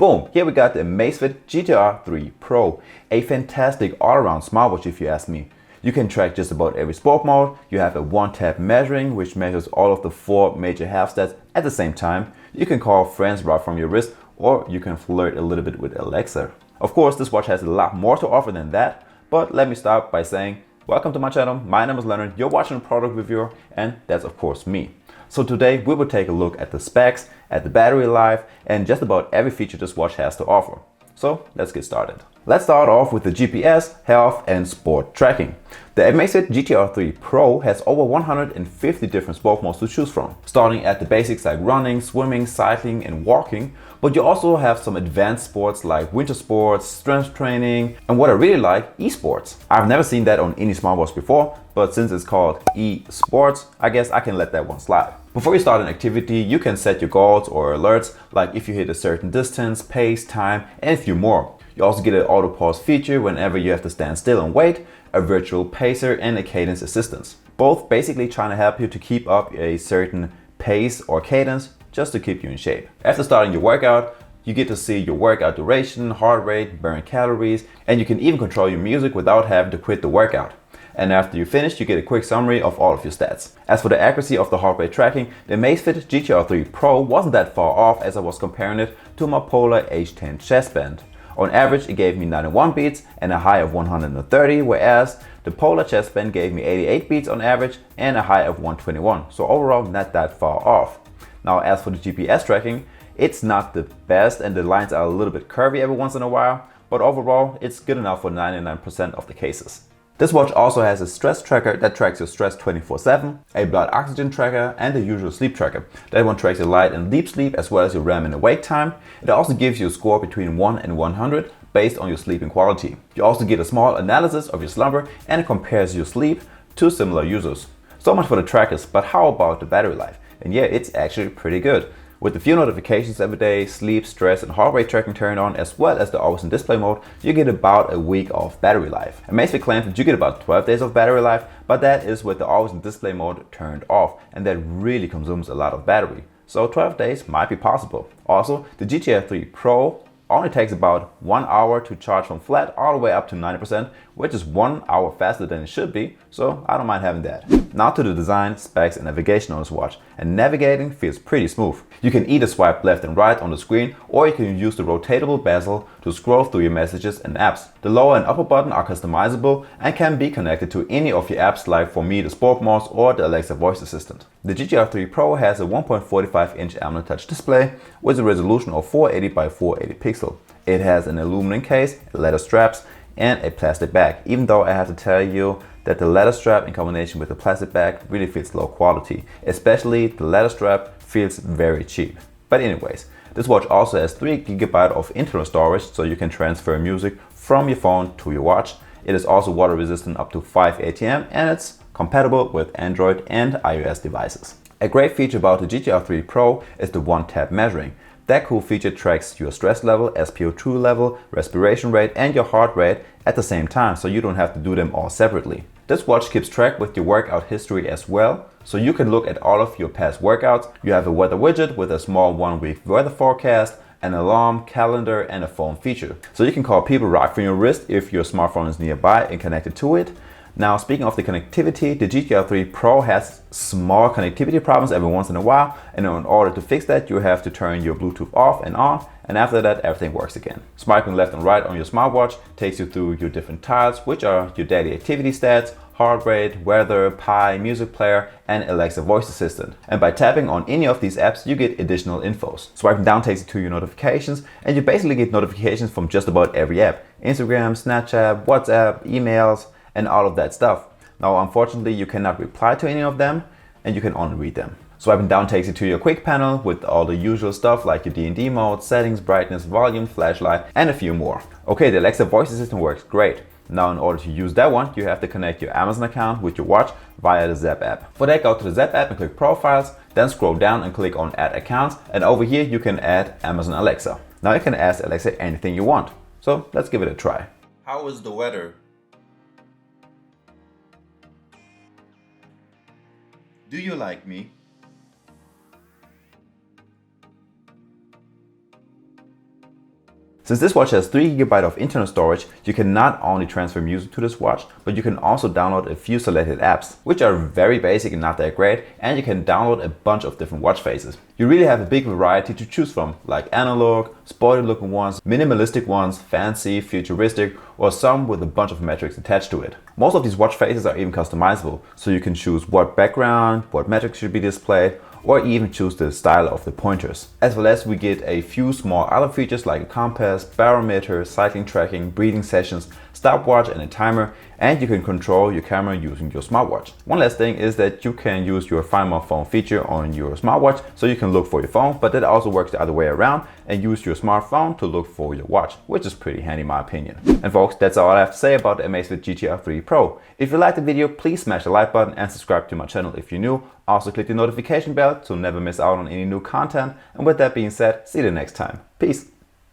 Boom, here we got the Amazfit GTR 3 Pro, a fantastic all-around smartwatch if you ask me. You can track just about every sport mode. You have a one-tap measuring which measures all of the 4 major health stats at the same time. You can call friends right from your wrist, or you can flirt a little bit with Alexa. Of course, this watch has a lot more to offer than that, but let me start by saying welcome to my channel. My name is Leonard, you're watching a product reviewer, and that's of course me. So today we will take a look at the specs, at the battery life, and just about every feature this watch has to offer. So let's get started. Let's start off with the GPS, health, and sport tracking. The Amazfit GTR 3 Pro has over 150 different sport modes to choose from, starting at the basics like running, swimming, cycling, and walking, but you also have some advanced sports like winter sports, strength training, and what I really like, esports. I've never seen that on any smartwatch before, but since it's called esports, I guess I can let that one slide. Before you start an activity, you can set your goals or alerts, like if you hit a certain distance, pace, time, and a few more. You also get an auto pause feature whenever you have to stand still and wait, a virtual pacer, and a cadence assistance. Both basically trying to help you to keep up a certain pace or cadence just to keep you in shape. After starting your workout, you get to see your workout duration, heart rate, burn calories, and you can even control your music without having to quit the workout. And after you finish, you get a quick summary of all of your stats. As for the accuracy of the heart rate tracking, the Amazfit GTR 3 Pro wasn't that far off as I was comparing it to my Polar H10 chest band. On average, it gave me 91 beats and a high of 130, whereas the Polar chest band gave me 88 beats on average and a high of 121. So overall, not that far off. Now, as for the GPS tracking, it's not the best and the lines are a little bit curvy every once in a while, but overall, it's good enough for 99% of the cases. This watch also has a stress tracker that tracks your stress 24/7, a blood oxygen tracker, and a usual sleep tracker. That one tracks your light and deep sleep as well as your REM and awake time. It also gives you a score between 1 and 100 based on your sleeping quality. You also get a small analysis of your slumber and it compares your sleep to similar users. So much for the trackers, but how about the battery life? And yeah, it's actually pretty good. With a few notifications every day, sleep, stress, and heart rate tracking turned on, as well as the always in display mode, you get about a week of battery life. Amazfit claims that you get about 12 days of battery life, but that is with the always in display mode turned off, and that really consumes a lot of battery. So 12 days might be possible. Also, the GTR 3 Pro only takes about 1 hour to charge from flat all the way up to 90%, which is 1 hour faster than it should be, so I don't mind having that. Now to the design, specs, and navigation on this watch, and navigating feels pretty smooth. You can either swipe left and right on the screen, or you can use the rotatable bezel to scroll through your messages and apps. The lower and upper button are customizable and can be connected to any of your apps, like for me the sport modes or the Alexa voice assistant. The GTR 3 Pro has a 1.45-inch AMOLED touch display with a resolution of 480 by 480 pixel. It has an aluminum case, leather straps, and a plastic bag, even though I have to tell you that the leather strap in combination with the plastic bag really feels low quality. Especially the leather strap feels very cheap. But anyways, this watch also has 3 GB of internal storage, so you can transfer music from your phone to your watch. It is also water resistant up to 5 ATM and it's compatible with Android and iOS devices. A great feature about the GTR 3 Pro is the one-tap measuring. That cool feature tracks your stress level, SpO2 level, respiration rate, and your heart rate at the same time, so you don't have to do them all separately. This watch keeps track with your workout history as well, so you can look at all of your past workouts. You have a weather widget with a small 1-week weather forecast, an alarm, calendar, and a phone feature. So you can call people right from your wrist if your smartphone is nearby and connected to it. Now, speaking of the connectivity, the GTR 3 Pro has small connectivity problems every once in a while, and in order to fix that, you have to turn your Bluetooth off and on, and after that, everything works again. Swiping left and right on your smartwatch takes you through your different tiles, which are your daily activity stats, heart rate, weather, Pi, music player, and Alexa voice assistant. And by tapping on any of these apps, you get additional infos. Swiping down takes you to your notifications, and you basically get notifications from just about every app. Instagram, Snapchat, WhatsApp, emails, and all of that stuff. Now, unfortunately, you cannot reply to any of them, and you can only read them. Swiping down takes you to your quick panel with all the usual stuff like your D&D mode, settings, brightness, volume, flashlight, and a few more. Okay, the Alexa voice assistant works great. Now, in order to use that one, you have to connect your Amazon account with your watch via the Zap app. For that, go to the Zap app and click Profiles, then scroll down and click on Add Accounts, and over here you can add Amazon Alexa. Now you can ask Alexa anything you want. So let's give it a try. How is the weather? Do you like me? Since this watch has 3 GB of internal storage, you can not only transfer music to this watch, but you can also download a few selected apps, which are very basic and not that great, and you can download a bunch of different watch faces. You really have a big variety to choose from, like analog, sporty looking ones, minimalistic ones, fancy, futuristic, or some with a bunch of metrics attached to it. Most of these watch faces are even customizable, so you can choose what background, what metrics should be displayed, or even choose the style of the pointers. As well as we get a few small other features like a compass, barometer, cycling tracking, breathing sessions, stopwatch and a timer, and you can control your camera using your smartwatch. One last thing is that you can use your Find My Phone feature on your smartwatch, so you can look for your phone, but that also works the other way around and use your smartphone to look for your watch, which is pretty handy in my opinion. And folks, that's all I have to say about the Amazfit GTR 3 Pro. If you liked the video, please smash the like button and subscribe to my channel if you're new. Also click the notification bell to never miss out on any new content. And with that being said, see you the next time. Peace.